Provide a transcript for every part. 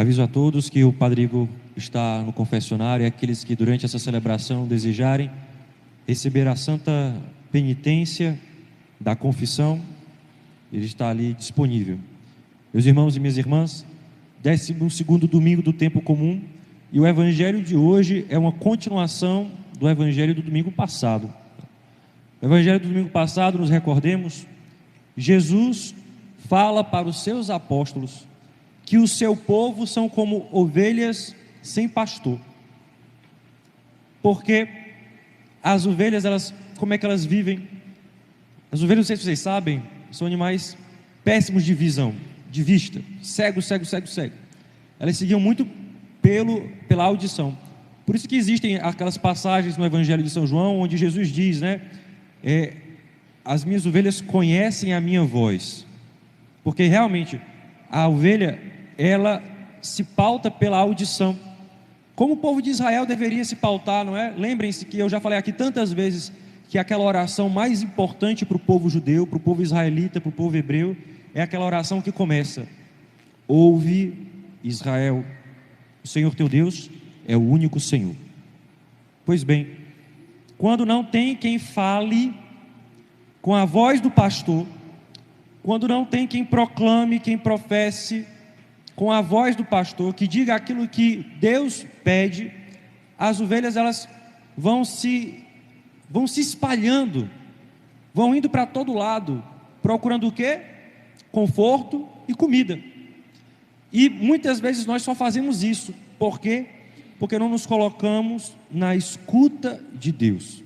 Aviso a todos que o Padre Igor está no confessionário e aqueles que durante essa celebração desejarem receber a santa penitência da confissão, ele está ali disponível. Meus irmãos e minhas irmãs, 12º domingo do tempo comum, e o evangelho de hoje é uma continuação do evangelho do domingo passado. No evangelho do domingo passado, nos recordemos, Jesus fala para os seus apóstolos que o seu povo são como ovelhas sem pastor. Porque as ovelhas, como é que elas vivem? As ovelhas, não sei se vocês sabem, são animais péssimos de visão, de vista, cego. Elas seguiam muito pela audição. Por isso que existem aquelas passagens no Evangelho de São João, onde Jesus diz, as minhas ovelhas conhecem a minha voz. Porque realmente, a ovelha, ela se pauta pela audição. Como o povo de Israel deveria se pautar, não é? Lembrem-se que eu já falei aqui tantas vezes que aquela oração mais importante para o povo judeu, para o povo israelita, para o povo hebreu, é aquela oração que começa: ouve, Israel, o Senhor teu Deus é o único Senhor. Pois bem, quando não tem quem fale com a voz do pastor, quando não tem quem proclame, quem professe com a voz do pastor, que diga aquilo que Deus pede, as ovelhas elas vão se espalhando, vão indo para todo lado, procurando o quê? Conforto e comida. E muitas vezes nós só fazemos isso. Por quê? Porque não nos colocamos na escuta de Deus.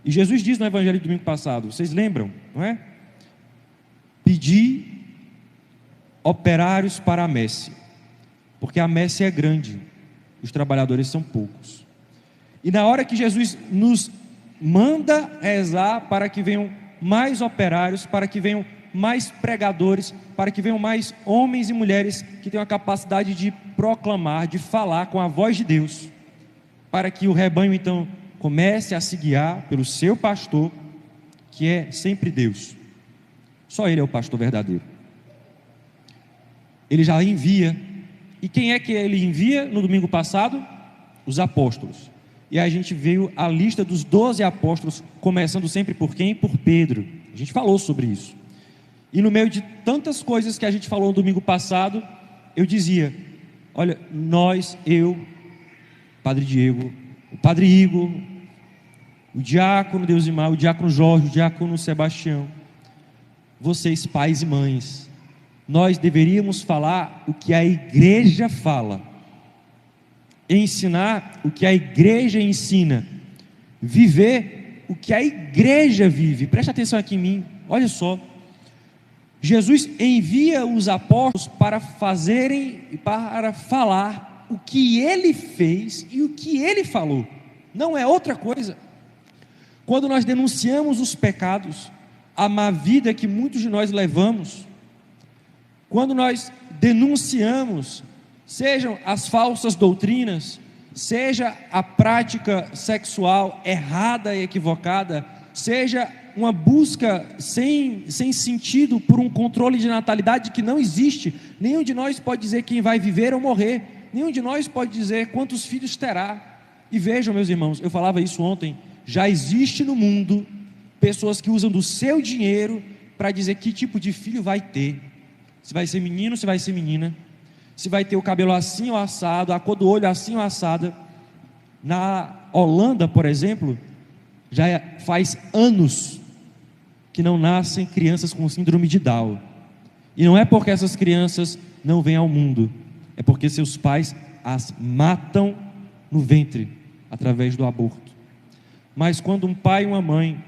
E Jesus diz no Evangelho do domingo passado, vocês lembram, não é? Pedi operários para a messe, porque a messe é grande, os trabalhadores são poucos. E na hora que Jesus nos manda rezar para que venham mais operários, para que venham mais pregadores, para que venham mais homens e mulheres que tenham a capacidade de proclamar, de falar com a voz de Deus, para que o rebanho então comece a se guiar pelo seu pastor, que é sempre Deus. Só Ele é o pastor verdadeiro. Ele já envia. E quem é que Ele envia no domingo passado? Os apóstolos. E aí a gente veio a lista dos 12 apóstolos, começando sempre por quem? Por Pedro. A gente falou sobre isso. E no meio de tantas coisas que a gente falou no domingo passado, eu dizia: olha, eu, Padre Diego, o Padre Igor, o diácono Deusimar, o diácono Jorge, o diácono Sebastião, vocês pais e mães, nós deveríamos falar o que a igreja fala, ensinar o que a igreja ensina, viver o que a igreja vive. Preste atenção aqui em mim, olha só. Jesus envia os apóstolos para fazerem e para falar o que Ele fez e o que Ele falou, não é outra coisa. Quando nós denunciamos os pecados, a má vida que muitos de nós levamos, quando nós denunciamos, sejam as falsas doutrinas, seja a prática sexual errada e equivocada, seja uma busca sem sentido por um controle de natalidade que não existe. Nenhum de nós pode dizer quem vai viver ou morrer, nenhum de nós pode dizer quantos filhos terá. E vejam, meus irmãos, eu falava isso ontem, já existe no mundo pessoas que usam do seu dinheiro para dizer que tipo de filho vai ter, se vai ser menino, se vai ser menina, se vai ter o cabelo assim ou assado, a cor do olho assim ou assada. Na Holanda, por exemplo, já faz anos que não nascem crianças com síndrome de Down, e não é porque essas crianças não vêm ao mundo, é porque seus pais as matam no ventre, através do aborto. Mas quando um pai e uma mãe,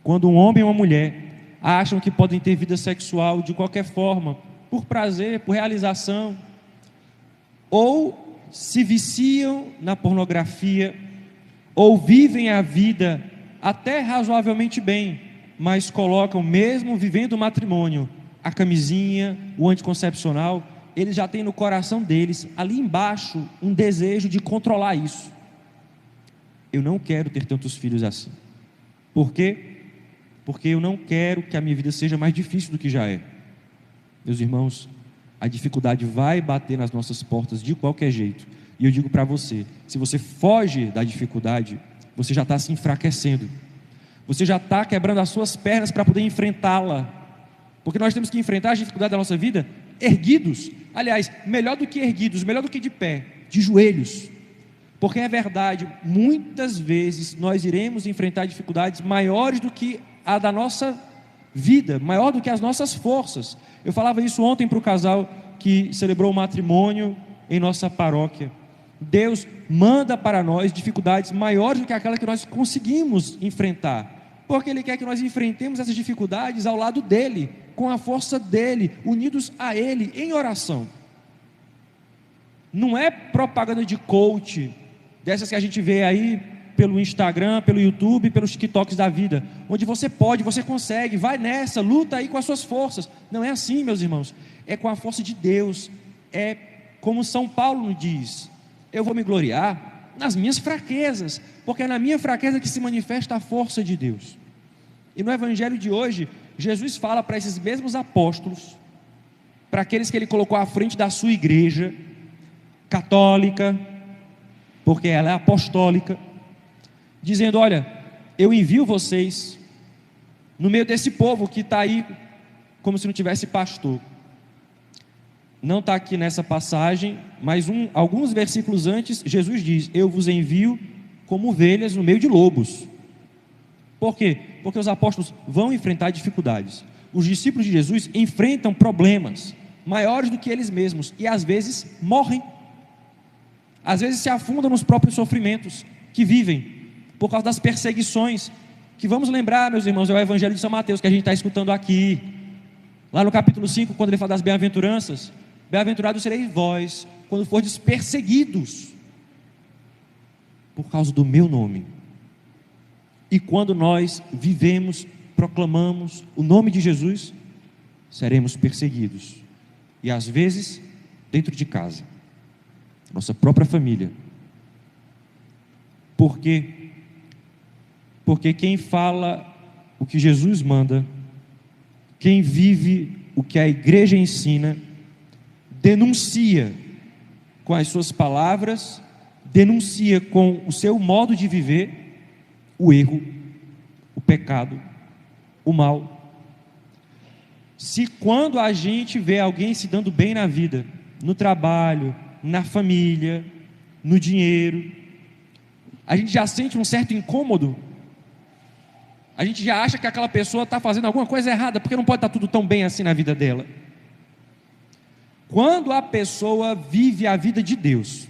quando um homem e uma mulher acham que podem ter vida sexual de qualquer forma, por prazer, por realização, ou se viciam na pornografia, ou vivem a vida até razoavelmente bem, mas colocam, mesmo vivendo o matrimônio, a camisinha, o anticoncepcional, eles já têm no coração deles, ali embaixo, um desejo de controlar isso. Eu não quero ter tantos filhos assim. Por quê? Porque eu não quero que a minha vida seja mais difícil do que já é. Meus irmãos, A dificuldade vai bater nas nossas portas de qualquer jeito. E eu digo para você, se você foge da dificuldade, você já está se enfraquecendo. Você já está quebrando as suas pernas para poder enfrentá-la. Porque nós temos que enfrentar a dificuldade da nossa vida erguidos. Aliás, melhor do que erguidos, melhor do que de pé, de joelhos. Porque é verdade, muitas vezes nós iremos enfrentar dificuldades maiores do que a da nossa vida, maior do que as nossas forças. Eu falava isso ontem para o casal que celebrou o matrimônio em nossa paróquia. Deus manda para nós dificuldades maiores do que aquela que nós conseguimos enfrentar, porque Ele quer que nós enfrentemos essas dificuldades ao lado dEle, com a força dEle, unidos a Ele, em oração. Não é propaganda de coach, dessas que a gente vê aí pelo Instagram, pelo YouTube, pelos TikToks da vida, onde você pode, você consegue, vai nessa, luta aí com as suas forças. Não é assim, meus irmãos, é com a força de Deus. É como São Paulo diz: eu vou me gloriar nas minhas fraquezas, porque é na minha fraqueza que se manifesta a força de Deus. E no Evangelho de hoje, Jesus fala para esses mesmos apóstolos, para aqueles que Ele colocou à frente da sua igreja católica, porque ela é apostólica, dizendo: olha, eu envio vocês no meio desse povo que está aí como se não tivesse pastor. Não está aqui nessa passagem, mas alguns versículos antes, Jesus diz: eu vos envio como ovelhas no meio de lobos. Por quê? Porque os apóstolos vão enfrentar dificuldades. Os discípulos de Jesus enfrentam problemas maiores do que eles mesmos, e às vezes morrem, às vezes se afundam nos próprios sofrimentos que vivem, por causa das perseguições, que vamos lembrar, meus irmãos, é o Evangelho de São Mateus que a gente está escutando aqui, lá no capítulo 5, quando ele fala das bem-aventuranças: bem-aventurados sereis vós, quando fordes perseguidos, por causa do meu nome. E quando nós vivemos, proclamamos o nome de Jesus, seremos perseguidos, e às vezes dentro de casa, nossa própria família. Por quê? Porque quem fala o que Jesus manda, quem vive o que a igreja ensina, denuncia com as suas palavras, denuncia com o seu modo de viver o erro, o pecado, o mal. Se quando a gente vê alguém se dando bem na vida, no trabalho, na família, no dinheiro, a gente já sente um certo incômodo, a gente já acha que aquela pessoa está fazendo alguma coisa errada, porque não pode estar tudo tão bem assim na vida dela. Quando a pessoa vive a vida de Deus,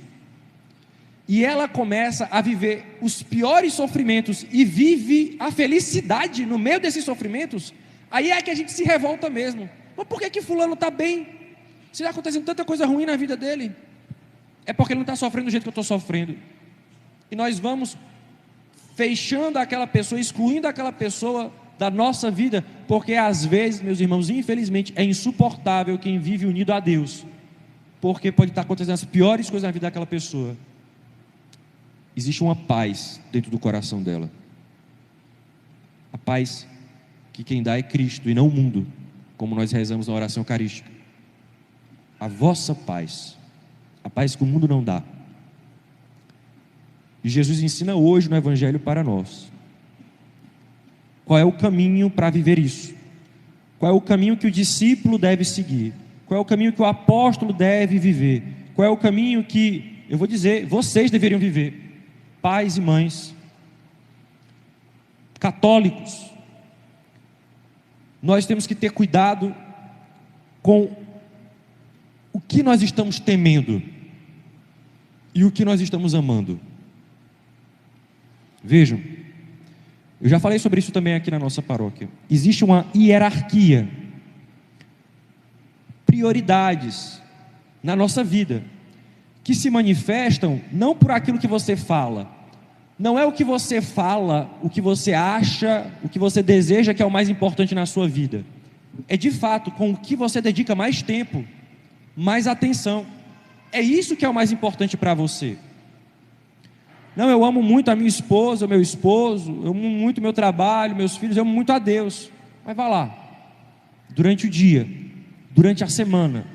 e ela começa a viver os piores sofrimentos, e vive a felicidade no meio desses sofrimentos, aí é que a gente se revolta mesmo. Mas por que fulano está bem? Se está acontecendo tanta coisa ruim na vida dele, é porque ele não está sofrendo do jeito que eu estou sofrendo. E nós vamos fechando aquela pessoa, excluindo aquela pessoa da nossa vida, porque às vezes, meus irmãos, infelizmente é insuportável quem vive unido a Deus, porque pode estar acontecendo as piores coisas na vida daquela pessoa. Existe uma paz dentro do coração dela, a paz que quem dá é Cristo e não o mundo, como nós rezamos na oração eucarística. A vossa paz, a paz que o mundo não dá. E Jesus ensina hoje no Evangelho para nós qual é o caminho para viver isso, qual é o caminho que o discípulo deve seguir, qual é o caminho que o apóstolo deve viver, qual é o caminho que, eu vou dizer, vocês deveriam viver, pais e mães, católicos. Nós temos que ter cuidado com o que nós estamos temendo e o que nós estamos amando. Vejam, eu já falei sobre isso também aqui na nossa paróquia. Existe uma hierarquia, prioridades na nossa vida, que se manifestam não por aquilo que você fala. Não é o que você fala, o que você acha, o que você deseja que é o mais importante na sua vida. É de fato com o que você dedica mais tempo, mais atenção. É isso que é o mais importante para você. Não, eu amo muito a minha esposa, o meu esposo, eu amo muito o meu trabalho, meus filhos, eu amo muito a Deus. Mas vá lá, durante o dia, durante a semana,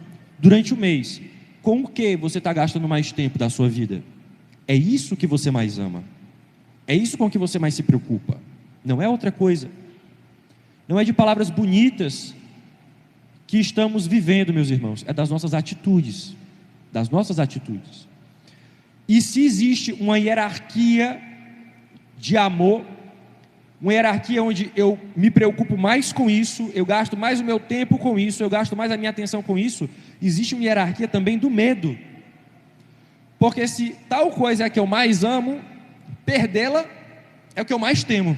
durante o mês, com o que você está gastando mais tempo da sua vida? É isso que você mais ama, é isso com que você mais se preocupa, não é outra coisa. Não é de palavras bonitas que estamos vivendo, meus irmãos, é das nossas atitudes, das nossas atitudes. E se existe uma hierarquia de amor, uma hierarquia onde eu me preocupo mais com isso, eu gasto mais o meu tempo com isso, eu gasto mais a minha atenção com isso, existe uma hierarquia também do medo, porque se tal coisa é a que eu mais amo, perdê-la é o que eu mais temo.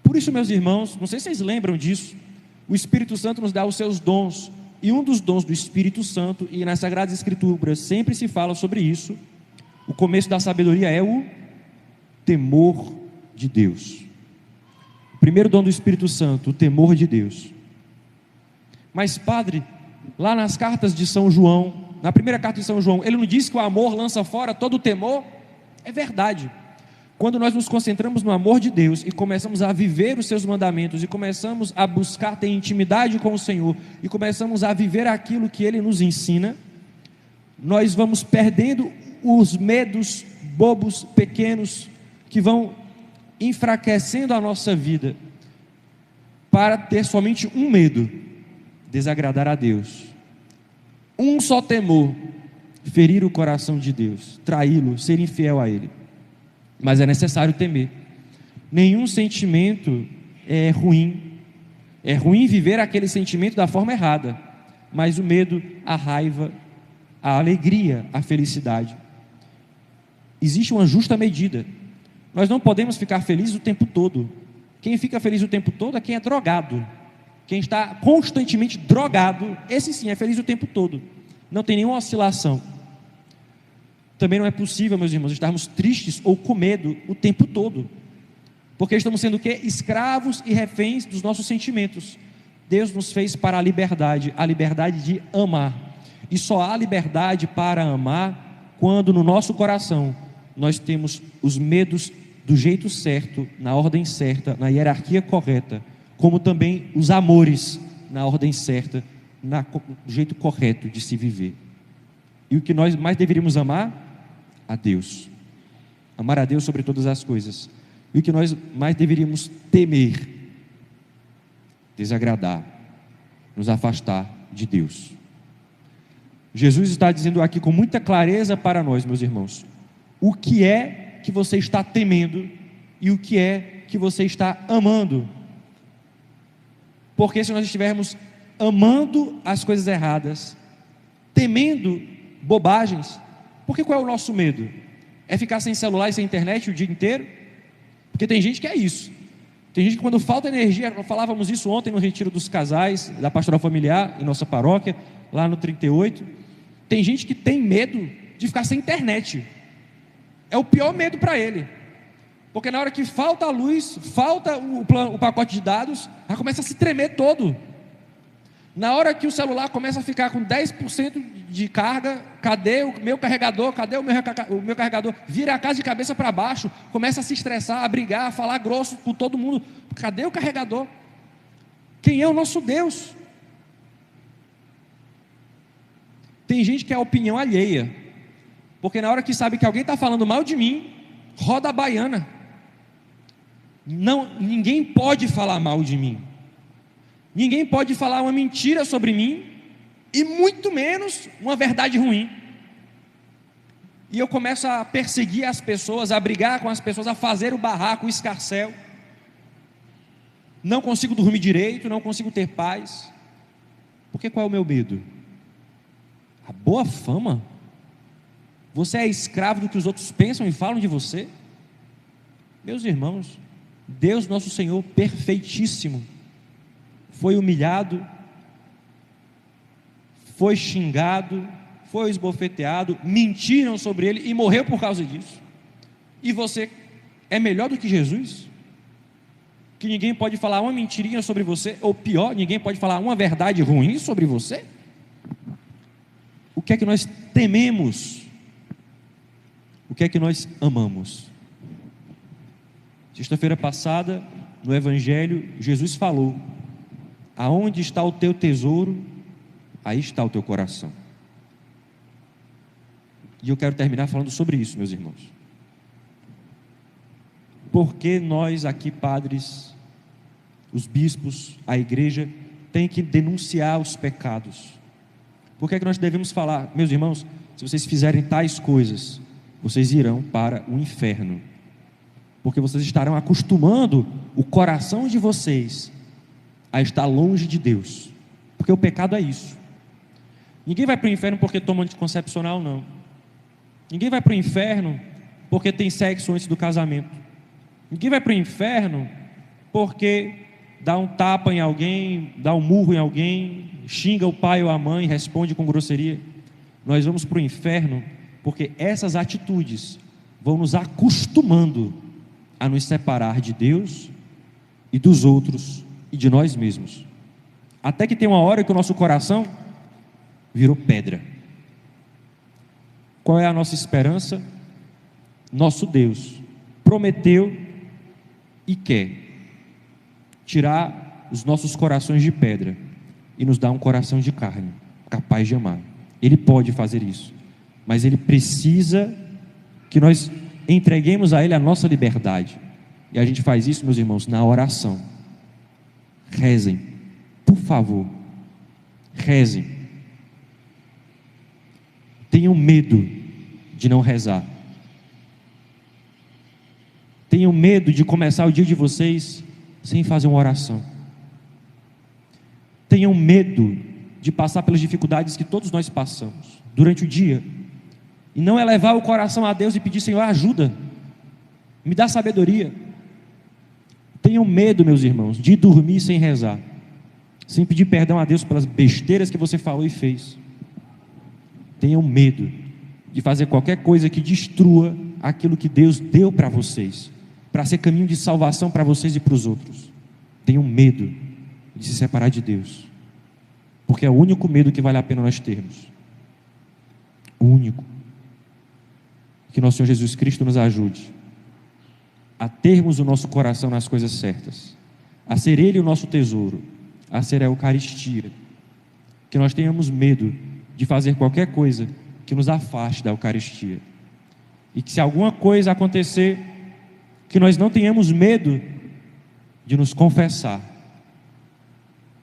Por isso, meus irmãos, não sei se vocês lembram disso, o Espírito Santo nos dá os seus dons, e um dos dons do Espírito Santo, e nas Sagradas Escrituras sempre se fala sobre isso, o começo da sabedoria é o temor de Deus. O primeiro dom do Espírito Santo, o temor de Deus. Mas, padre, lá nas cartas de São João, na primeira carta de São João, ele não diz que o amor lança fora todo o temor? É verdade. Quando nós nos concentramos no amor de Deus e começamos a viver os seus mandamentos e começamos a buscar ter intimidade com o Senhor e começamos a viver aquilo que Ele nos ensina, nós vamos perdendo os medos bobos, pequenos, que vão enfraquecendo a nossa vida, para ter somente um medo: desagradar a Deus. Um só temor: ferir o coração de Deus, traí-lo, ser infiel a Ele. Mas é necessário temer. Nenhum sentimento é ruim. É ruim viver aquele sentimento da forma errada, mas o medo, a raiva, a alegria, a felicidade, existe uma justa medida. Nós não podemos ficar felizes o tempo todo. Quem fica feliz o tempo todo é quem é drogado. Quem está constantemente drogado, esse sim é feliz o tempo todo, não tem nenhuma oscilação. Também não é possível, meus irmãos, estarmos tristes ou com medo o tempo todo, porque estamos sendo o quê? Escravos e reféns dos nossos sentimentos. Deus nos fez para a liberdade de amar, e só há liberdade para amar quando no nosso coração nós temos os medos do jeito certo, na ordem certa, na hierarquia correta, como também os amores na ordem certa, do jeito correto de se viver. E o que nós mais deveríamos amar? A Deus. Amar a Deus sobre todas as coisas. E o que nós mais deveríamos temer? Desagradar, nos afastar de Deus. Jesus está dizendo aqui com muita clareza para nós, meus irmãos, o que é que você está temendo e o que é que você está amando. Porque se nós estivermos amando as coisas erradas, temendo bobagens, porque qual é o nosso medo? É ficar sem celular e sem internet o dia inteiro? Porque tem gente que é isso. Tem gente que quando falta energia, falávamos isso ontem no retiro dos casais, da pastoral familiar, em nossa paróquia, lá no 38, tem gente que tem medo de ficar sem internet. É o pior medo para ele, porque na hora que falta a luz, falta o pacote de dados, já começa a se tremer todo. Na hora que o celular começa a ficar com 10% de carga, cadê o meu carregador? Cadê o meu carregador? Vira a casa de cabeça para baixo, começa a se estressar, a brigar, a falar grosso com todo mundo. Cadê o carregador? Quem é o nosso Deus? Tem gente que é a opinião alheia, porque na hora que sabe que alguém está falando mal de mim, roda a baiana. Não, ninguém pode falar mal de mim. Ninguém pode falar uma mentira sobre mim, e muito menos uma verdade ruim. E eu começo a perseguir as pessoas, a brigar com as pessoas, a fazer o barraco, o escarcéu. Não consigo dormir direito, não consigo ter paz. Porque qual é o meu medo? A boa fama? Você é escravo do que os outros pensam e falam de você? Meus irmãos, Deus nosso Senhor perfeitíssimo, foi humilhado, foi xingado, foi esbofeteado, mentiram sobre ele e morreu por causa disso. E você é melhor do que Jesus? Que ninguém pode falar uma mentirinha sobre você, ou pior, ninguém pode falar uma verdade ruim sobre você? O que é que nós tememos? O que é que nós amamos? Sexta-feira passada, no Evangelho, Jesus falou: aonde está o teu tesouro, aí está o teu coração. E eu quero terminar falando sobre isso, meus irmãos. Porque nós aqui, padres, os bispos, a igreja, tem que denunciar os pecados? Por que é que nós devemos falar, meus irmãos, se vocês fizerem tais coisas, vocês irão para o inferno? Porque vocês estarão acostumando o coração de vocês a estar longe de Deus. Porque o pecado é isso. Ninguém vai para o inferno porque toma anticoncepcional, não. Ninguém vai para o inferno porque tem sexo antes do casamento. Ninguém vai para o inferno porque dá um tapa em alguém, dá um murro em alguém, xinga o pai ou a mãe, responde com grosseria. Nós vamos para o inferno porque essas atitudes vão nos acostumando a nos separar de Deus e dos outros e de nós mesmos. Até que tem uma hora que o nosso coração virou pedra. Qual é a nossa esperança? Nosso Deus prometeu e quer tirar os nossos corações de pedra e nos dar um coração de carne, capaz de amar. Ele pode fazer isso, mas Ele precisa que nós entreguemos a Ele a nossa liberdade. E a gente faz isso, meus irmãos, na oração. Rezem, por favor, rezem. Tenham medo de não rezar. Tenham medo de começar o dia de vocês sem fazer uma oração. Tenham medo de passar pelas dificuldades que todos nós passamos durante o dia, e não elevar o coração a Deus e pedir: Senhor, ajuda, me dá sabedoria. Tenham medo, meus irmãos, de dormir sem rezar, sem pedir perdão a Deus pelas besteiras que você falou e fez. Tenham medo de fazer qualquer coisa que destrua aquilo que Deus deu para vocês, para ser caminho de salvação para vocês e para os outros. Tenham medo de se separar de Deus, porque é o único medo que vale a pena nós termos. O único. Que nosso Senhor Jesus Cristo nos ajude a termos o nosso coração nas coisas certas, a ser Ele o nosso tesouro, a ser a Eucaristia. Que nós tenhamos medo de fazer qualquer coisa que nos afaste da Eucaristia, e que, se alguma coisa acontecer, que nós não tenhamos medo de nos confessar,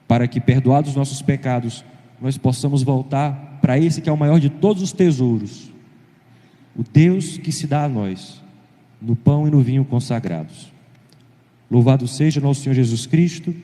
para que, perdoados os nossos pecados, nós possamos voltar para esse que é o maior de todos os tesouros, o Deus que se dá a nós no pão e no vinho consagrados. Louvado seja nosso Senhor Jesus Cristo,